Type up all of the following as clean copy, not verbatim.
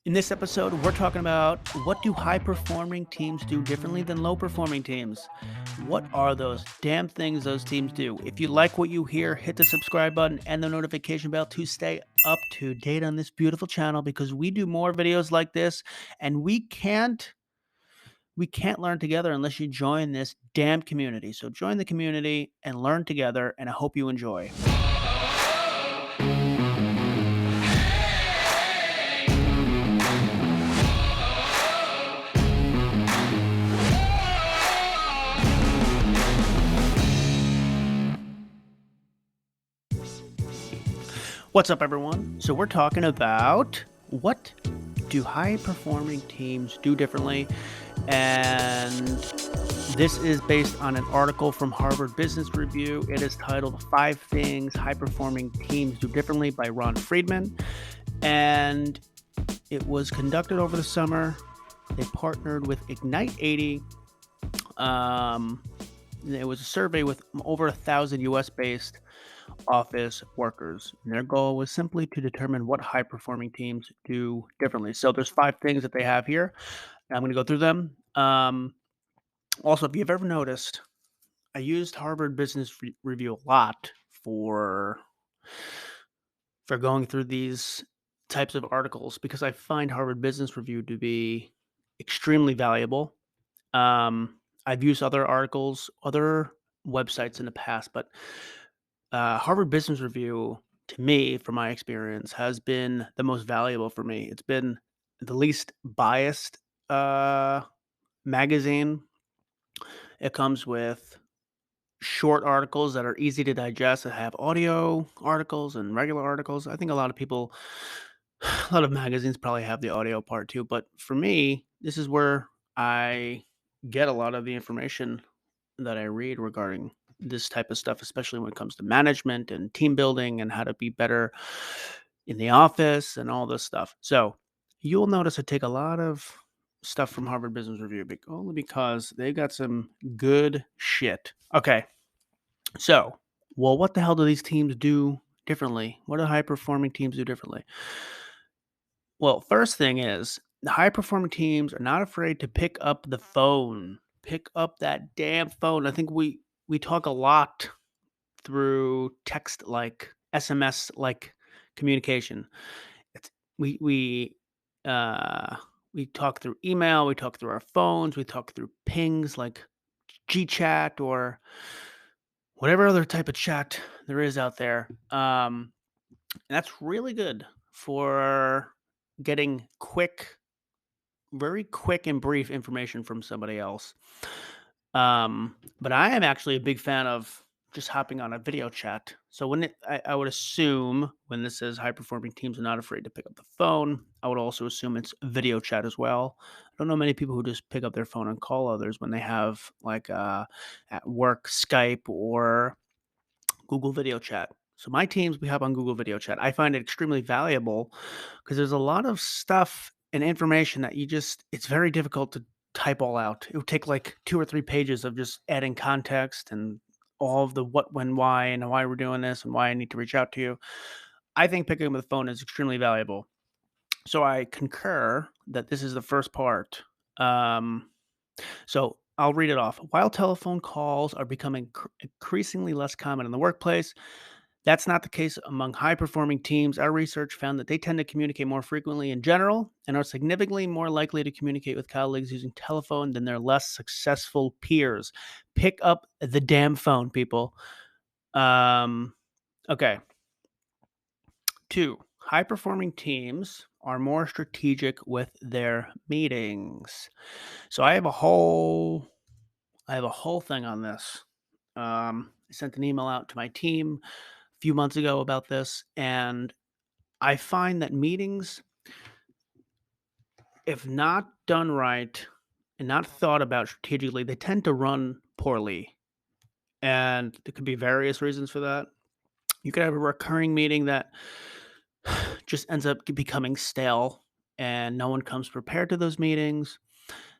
In this episode, we're talking about what do high performing teams do differently than low performing teams? What are those damn things those teams do? If you like what you hear, hit the subscribe button and the notification bell to stay up to date on this beautiful channel because we do more videos like this and we can't learn together unless you join this damn community. So join the community and learn together and I hope you enjoy. What's up, everyone? So, we're talking about what do high performing teams do differently? And this is based on an article from Harvard Business Review. It is titled Five Things High Performing Teams Do Differently by Ron Friedman. And it was conducted over the summer. They partnered with Ignite 80. It was a survey with over 1,000 US based office workers. And their goal was simply to determine what high performing teams do differently. So there's five things that they have here. And I'm going to go through them. Also, if you've ever noticed, I used Harvard Business Review a lot for going through these types of articles because I find Harvard Business Review to be extremely valuable. I've used other articles, other websites in the past, but Harvard Business Review, to me, from my experience, has been the most valuable for me. It's been the least biased magazine. It comes with short articles that are easy to digest, that have audio articles and regular articles. I think a lot of magazines probably have the audio part too. But for me, this is where I get a lot of the information that I read regarding this type of stuff, especially when it comes to management and team building and how to be better in the office and all this stuff. So you'll notice I take a lot of stuff from Harvard Business Review only because they got some good shit. Okay. So, well, what the hell do these teams do differently? What do high performing teams do differently? Well, first thing is the high performing teams are not afraid to pick up the phone. Pick up that damn phone. I think we talk a lot through text like SMS like communication. It's we talk through email, we talk through our phones, we talk through pings like GChat or whatever other type of chat there is out there. And that's really good for getting very quick and brief information from somebody else. But I am actually a big fan of just hopping on a video chat. So I would assume when this says high performing teams are not afraid to pick up the phone, I would also assume it's video chat as well. I don't know many people who just pick up their phone and call others when they have like at work Skype or Google Video Chat. So my teams, we hop on Google Video Chat. I find it extremely valuable because there's a lot of stuff and information that it's very difficult to type all out. It would take like 2 or 3 pages of just adding context and all of the what, when, why, and why we're doing this and why I need to reach out to you. I think picking up the phone is extremely valuable. So I concur that this is the first part. So I'll read it off. While telephone calls are becoming increasingly less common in the workplace, that's not the case among high performing teams. Our research found that they tend to communicate more frequently in general and are significantly more likely to communicate with colleagues using telephone than their less successful peers. Pick up the damn phone, people. Okay. 2. High performing teams are more strategic with their meetings. So I have a whole thing on this. I sent an email out to my team a few months ago about this, and I find that meetings, if not done right and not thought about strategically, they tend to run poorly. And there could be various reasons for that. You could have a recurring meeting that just ends up becoming stale and no one comes prepared to those meetings.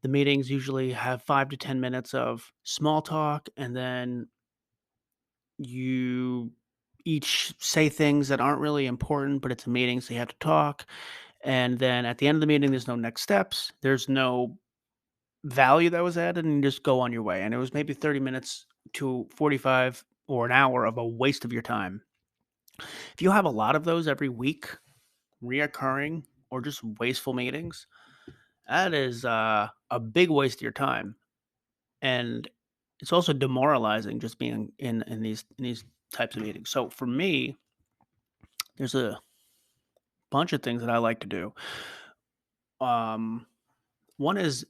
The meetings usually have 5 to 10 minutes of small talk and then you each say things that aren't really important, but it's a meeting, so you have to talk. And then at the end of the meeting, there's no next steps. There's no value that was added, and you just go on your way. And it was maybe 30 minutes to 45 or an hour of a waste of your time. If you have a lot of those every week, reoccurring or just wasteful meetings, that is a big waste of your time. And it's also demoralizing just being in these types of meetings. So for me, there's a bunch of things that I like to do. Um, One is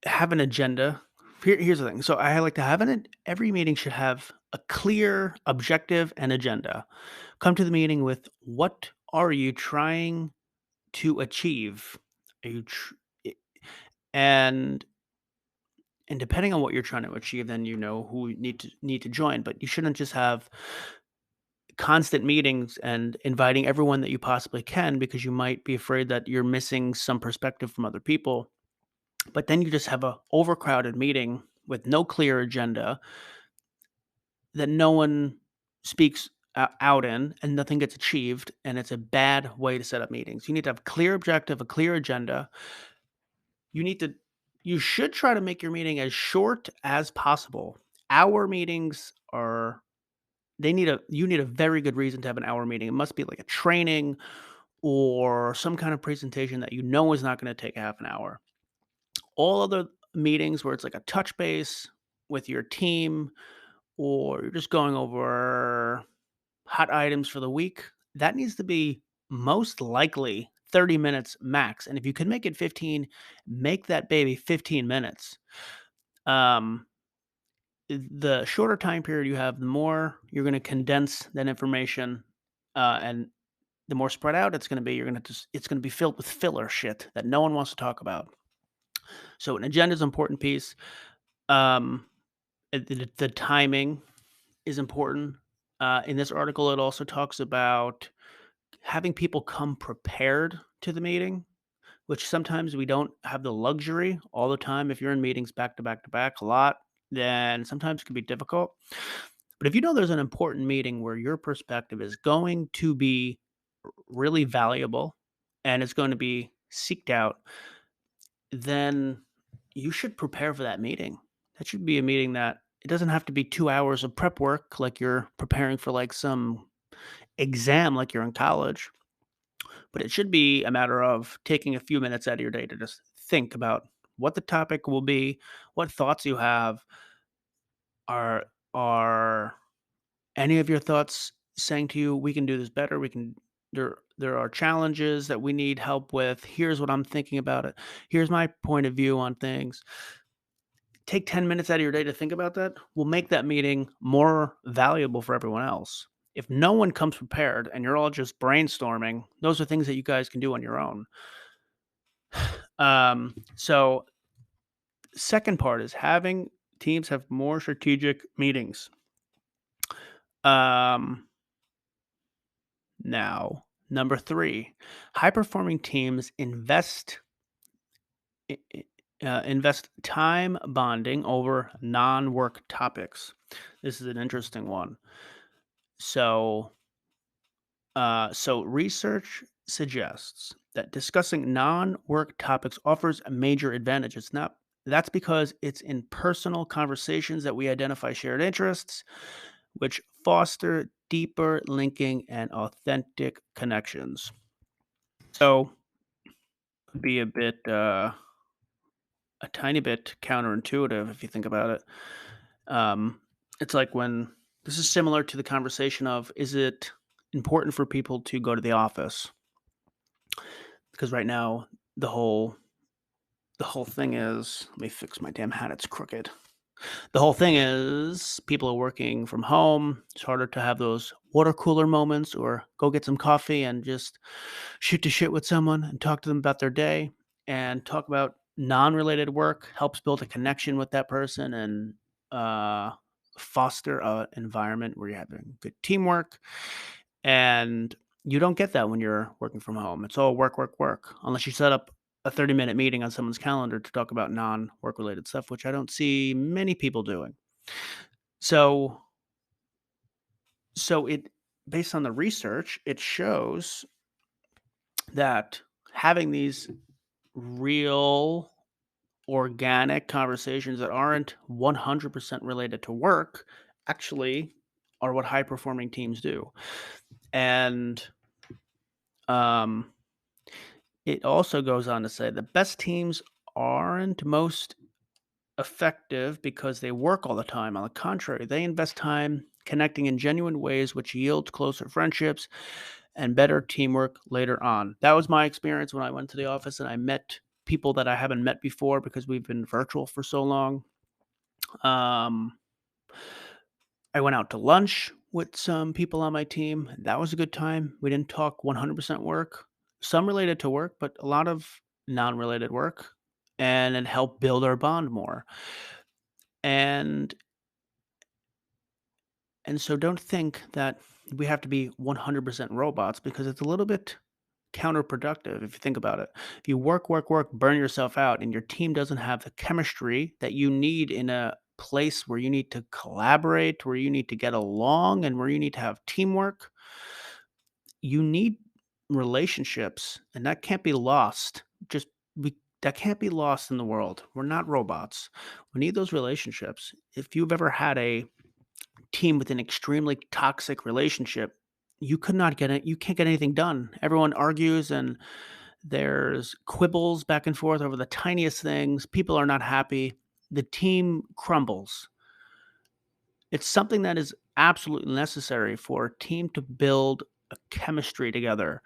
have an agenda. Here's the thing. So I like to have every meeting should have a clear objective and agenda. Come to the meeting with what are you trying to achieve? Are you i- and and depending on what you're trying to achieve, then you know who you need to join. But you shouldn't just have constant meetings and inviting everyone that you possibly can because you might be afraid that you're missing some perspective from other people. But then you just have a overcrowded meeting with no clear agenda that no one speaks out in and nothing gets achieved, and it's a bad way to set up meetings. You need to have clear objective, a clear agenda. You need to you should try to make your meeting as short as possible. Hour meetings are they need a you need a very good reason to have an hour meeting. It must be like a training or some kind of presentation that you know is not going to take half an hour. All other meetings where it's like a touch base with your team or you're just going over hot items for the week, that needs to be most likely 30 minutes max. And if you can make it 15, make that baby 15 minutes. Um, the shorter time period you have, the more you're going to condense that information, and the more spread out it's going to be. It's going to be filled with filler shit that no one wants to talk about. So an agenda is an important piece. Um, the timing is important. In this article, it also talks about having people come prepared to the meeting, which sometimes we don't have the luxury all the time. If you're in meetings back to back to back a lot, then sometimes it can be difficult. But if you know there's an important meeting where your perspective is going to be really valuable and it's going to be seeked out, then you should prepare for that meeting. That should be a meeting that it doesn't have to be 2 hours of prep work like you're preparing for like some exam like you're in college, but it should be a matter of taking a few minutes out of your day to just think about what the topic will be, what thoughts you have. Are any of your thoughts saying to you, "We can do this better. We can there are challenges that we need help with. Here's what I'm thinking about it. Here's my point of view on things." Take 10 minutes out of your day to think about that will make that meeting more valuable for everyone else. If no one comes prepared and you're all just brainstorming, those are things that you guys can do on your own. So second part is having teams have more strategic meetings. Um, Now, number 3, high performing teams invest time bonding over non-work topics. This is an interesting one. So, so research suggests that discussing non-work topics offers a major advantage. That's because it's in personal conversations that we identify shared interests, which foster deeper linking and authentic connections. So, be a tiny bit counterintuitive if you think about it. Um, it's like when this is similar to the conversation of is it important for people to go to the office? Because right now the whole the whole thing is let me fix my damn hat, it's crooked. The whole thing is people are working from home. It's harder to have those water cooler moments or go get some coffee and just shoot to shit with someone and talk to them about their day and talk about non-related work helps build a connection with that person and uh, foster an environment where you're having good teamwork. And you don't get that when you're working from home. It's all work, work, work, unless you set up a 30-minute meeting on someone's calendar to talk about non-work related stuff, which I don't see many people doing. So so it based on the research, it shows that having these real organic conversations that aren't 100% related to work actually are what high performing teams do. And um, it also goes on to say the best teams aren't most effective because they work all the time. On the contrary, they invest time connecting in genuine ways, which yields closer friendships and better teamwork later on. That was my experience when I went to the office and I met people that I haven't met before because we've been virtual for so long. Um, I went out to lunch with some people on my team. That was a good time. We didn't talk 100% work, some related to work, but a lot of non related work. And it helped build our bond more. And and so don't think that we have to be 100% robots because it's a little bit counterproductive if you think about it. If you work, work, work, burn yourself out, and your team doesn't have the chemistry that you need in a place where you need to collaborate, where you need to get along, and where you need to have teamwork, you need relationships, and that can't be lost. Just we that can't be lost in the world. We're not robots. We need those relationships. If you've ever had a team with an extremely toxic relationship, you could not get it. You can't get anything done. Everyone argues and there's quibbles back and forth over the tiniest things. People are not happy. The team crumbles. It's something that is absolutely necessary for a team to build a chemistry together.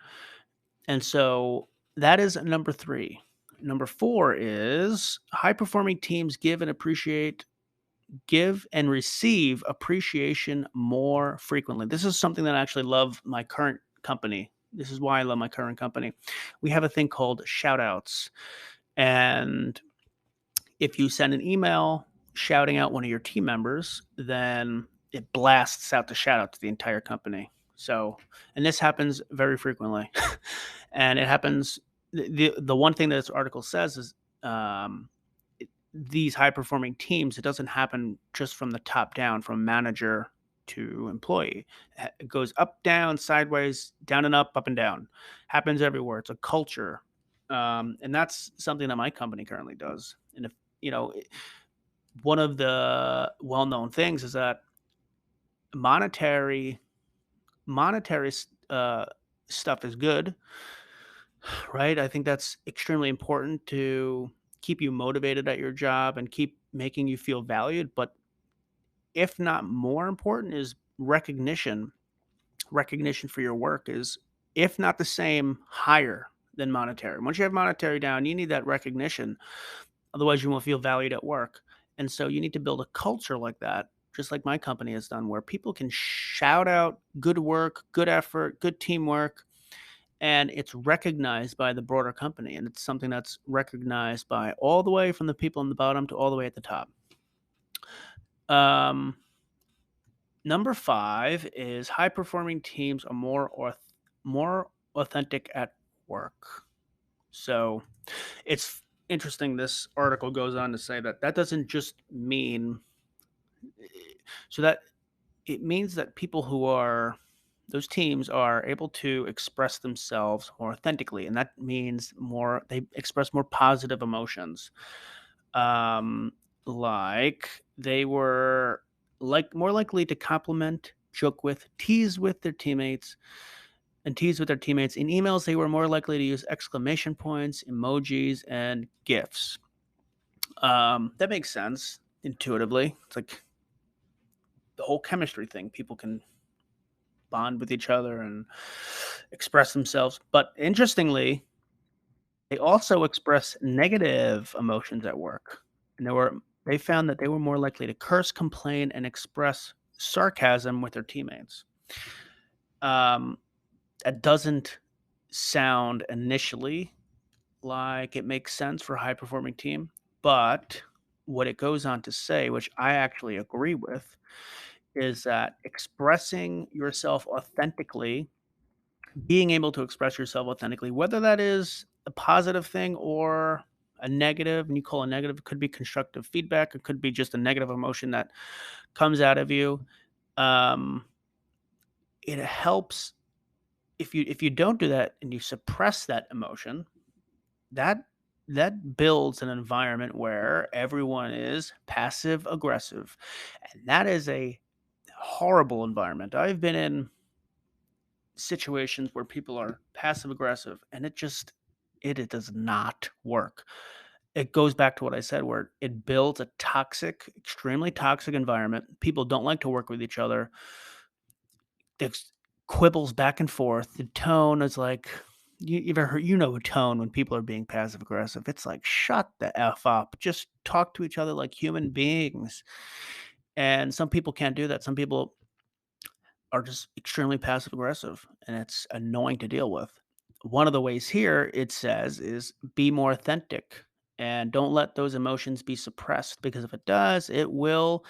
And so that is number 3. Number 4 is high performing teams give and receive appreciation more frequently. This is something that I actually love my current company. This is why I love my current company. We have a thing called shout outs. And if you send an email shouting out one of your team members, then it blasts out the shout out to the entire company. So, and this happens very frequently. And it happens. The one thing that this article says is um, these high performing teams, it doesn't happen just from the top down, from manager to employee. It goes up, down, sideways, down and up and down. Happens everywhere. It's a culture. And that's something that my company currently does. And if, you know, one of the well known things is that monetary, monetary uh, stuff is good, right? I think that's extremely important to keep you motivated at your job and keep making you feel valued. But if not more important, is recognition. Recognition for your work is, if not the same, higher than monetary. Once you have monetary down, you need that recognition. Otherwise, you won't feel valued at work. And so you need to build a culture like that, just like my company has done, where people can shout out good work, good effort, good teamwork, and it's recognized by the broader company. And it's something that's recognized by all the way from the people on the bottom to all the way at the top. Um, Number 5 is high performing teams are more authentic at work. So it's interesting. This article goes on to say that that doesn't just mean so that it means that people who are those teams are able to express themselves more authentically, and that means more they express more positive emotions. Um, like they were like more likely to compliment, joke with, tease with their teammates, and tease with their teammates. In emails, they were more likely to use exclamation points, emojis, and GIFs. That makes sense intuitively. It's like the whole chemistry thing. People can bond with each other and express themselves. But interestingly, they also express negative emotions at work. And they found that they were more likely to curse, complain, and express sarcasm with their teammates. Um, that doesn't sound initially like it makes sense for a high performing team, but what it goes on to say, which I actually agree with, is that expressing yourself authentically, being able to express yourself authentically, whether that is a positive thing or a negative, and you call a negative, it could be constructive feedback, it could be just a negative emotion that comes out of you. Um, it helps if you don't do that and you suppress that emotion, that that builds an environment where everyone is passive aggressive, and that is a horrible environment. I've been in situations where people are passive aggressive, and it does not work. It goes back to what I said, where it builds a toxic, extremely toxic environment. People don't like to work with each other. There's quibbles back and forth. The tone is like, you ever heard, a tone when people are being passive aggressive. It's like, shut the F up. Just talk to each other like human beings. And some people can't do that. Some people are just extremely passive aggressive, and it's annoying to deal with. One of the ways here it says is be more authentic and don't let those emotions be suppressed, because if it does, it will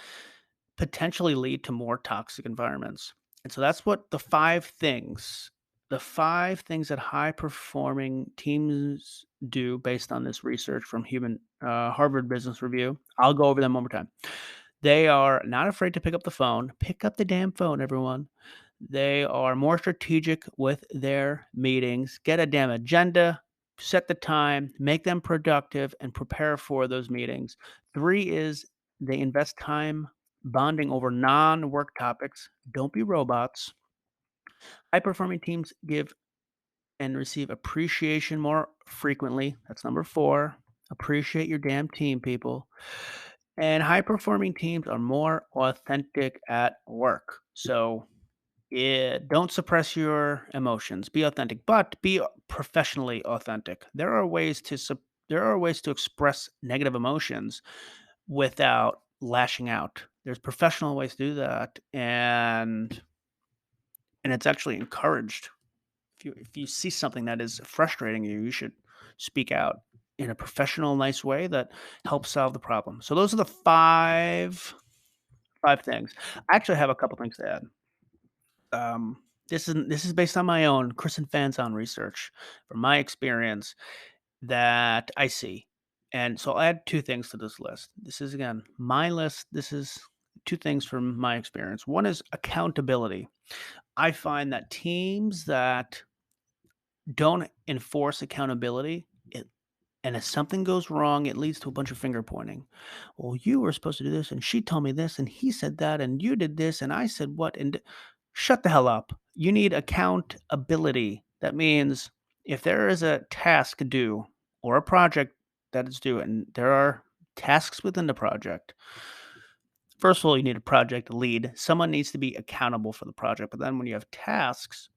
potentially lead to more toxic environments. And so that's what the five things that high performing teams do based on this research from human Harvard Business Review. I'll go over them one more time. They are not afraid to pick up the phone. Pick up the damn phone, everyone. They are more strategic with their meetings. Get a damn agenda, set the time, make them productive, and prepare for those meetings. Three is they invest time bonding over non work topics. Don't be robots. High performing teams give and receive appreciation more frequently. That's number four. Appreciate your damn team, people. And high performing teams are more authentic at work. So don't suppress your emotions. Be authentic, but be professionally authentic. There are ways to express negative emotions without lashing out. There's professional ways to do that, and it's actually encouraged. If you see something that is frustrating you, you should speak out in a professional, nice way that helps solve the problem. So those are the five things. I actually have a couple things to add. This is based on my own Chris and Fanzon research from my experience that I see. And so I'll add two things to this list. This is again my list. This is two things from my experience. One is accountability. I find that teams that don't enforce accountability, and if something goes wrong, it leads to a bunch of finger pointing. Well, you were supposed to do this, and she told me this, and he said that, and you did this, and I said what, and shut the hell up. You need accountability. That means if there is a task due or a project that is due, and there are tasks within the project, first of all, you need a project lead. Someone needs to be accountable for the project. But then when you have tasks,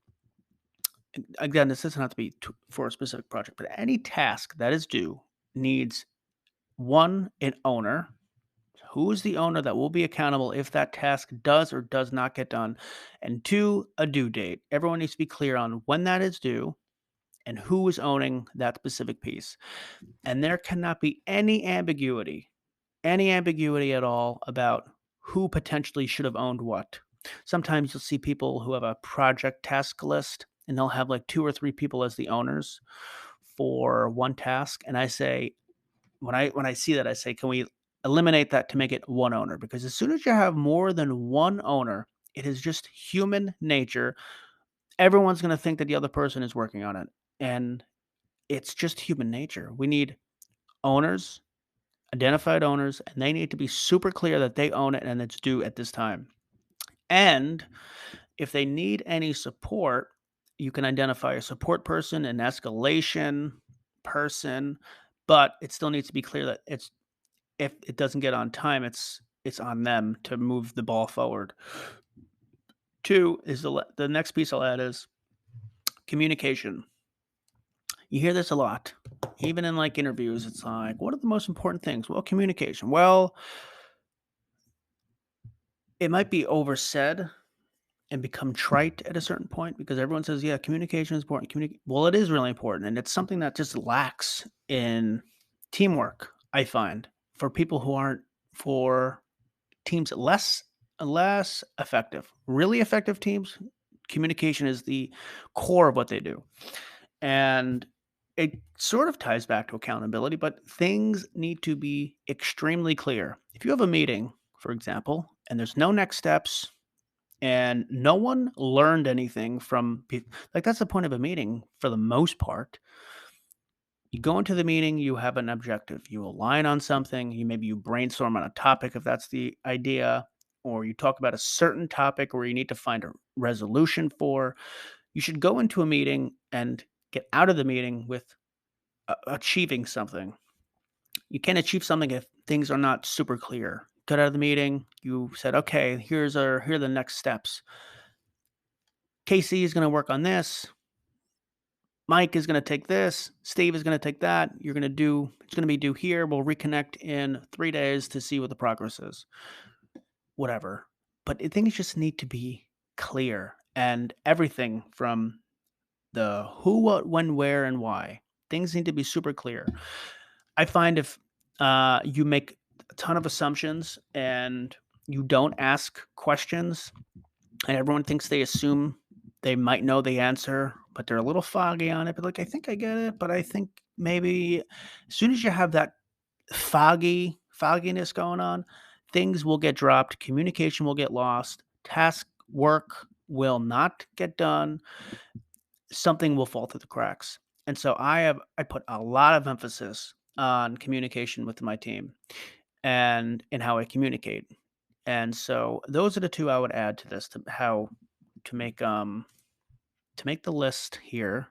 again, this doesn't have to be for a specific project, but any task that is due needs one, an owner. Who is the owner that will be accountable if that task does or does not get done? And two, a due date. Everyone needs to be clear on when that is due and who is owning that specific piece. And there cannot be any ambiguity at all about who potentially should have owned what. Sometimes you'll see people who have a project task list and they'll have like two or three people as the owners for one task. And I say, when I see that, I say, can we eliminate that to make it one owner? Because as soon as you have more than one owner, it is just human nature. Everyone's going to think that the other person is working on it, and it's just human nature. We need owners, identified owners, and they need to be super clear that they own it and it's due at this time. And if they need any support, you can identify a support person, an escalation person, but it still needs to be clear that if it doesn't get on time, it's on them to move the ball forward. Two is the next piece I'll add is communication. You hear this a lot, even in like interviews. It's like, what are the most important things? Well, communication. Well, it might be oversaid and become trite at a certain point because everyone says, yeah, communication is important. Well, it is really important, and it's something that just lacks in teamwork. I find for teams less effective. Really effective teams, communication is the core of what they do. And it sort of ties back to accountability, but things need to be extremely clear. If you have a meeting, for example, and there's no next steps, And no one learned anything from like that's the point of a meeting for the most part. You go into the meeting, you have an objective. You align on something, you brainstorm on a topic if that's the idea, or you talk about a certain topic where you need to find a resolution for. You should go into a meeting and get out of the meeting with achieving something. You can't achieve something if things are not super clear. Got out of the meeting, you said, okay, here are the next steps. Casey is going to work on this. Mike is going to take this. Steve is going to take that. It's going to be due here. We'll reconnect in 3 days to see what the progress is. Whatever. But things just need to be clear, and everything from the who, what, when, where, and why. Things need to be super clear. I find if you make a ton of assumptions and you don't ask questions, and everyone thinks they assume they might know the answer, but they're a little foggy on it. But like, I think I get it, but I think maybe as soon as you have that fogginess going on, things will get dropped, communication will get lost, task work will not get done, something will fall through the cracks. And so I put a lot of emphasis on communication with my team and in how I communicate. And so those are the two I would add to this to make the list here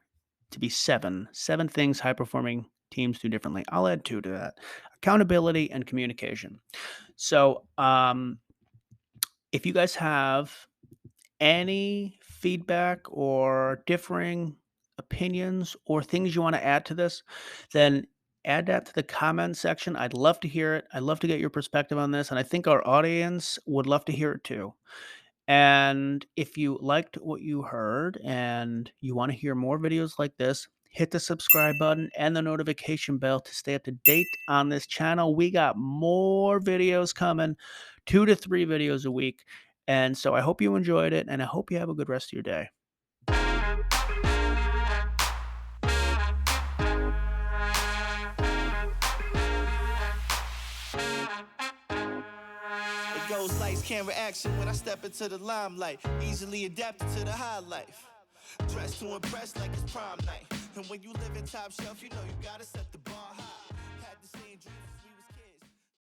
to be seven things high performing teams do differently. I'll add two to that: accountability and communication. So if you guys have any feedback or differing opinions or things you want to add to this, then add that to the comment section. I'd love to hear it. I'd love to get your perspective on this, and I think our audience would love to hear it too. And if you liked what you heard and you want to hear more videos like this, hit the subscribe button and the notification bell to stay up to date on this channel. We got more videos coming, 2 to 3 videos a week. And so I hope you enjoyed it, and I hope you have a good rest of your day. It goes lights, camera, action when I step into the limelight. Easily adapted to the high life. Dressed to impress like it's prom night. And when you live in top shelf, you know you gotta set the bar.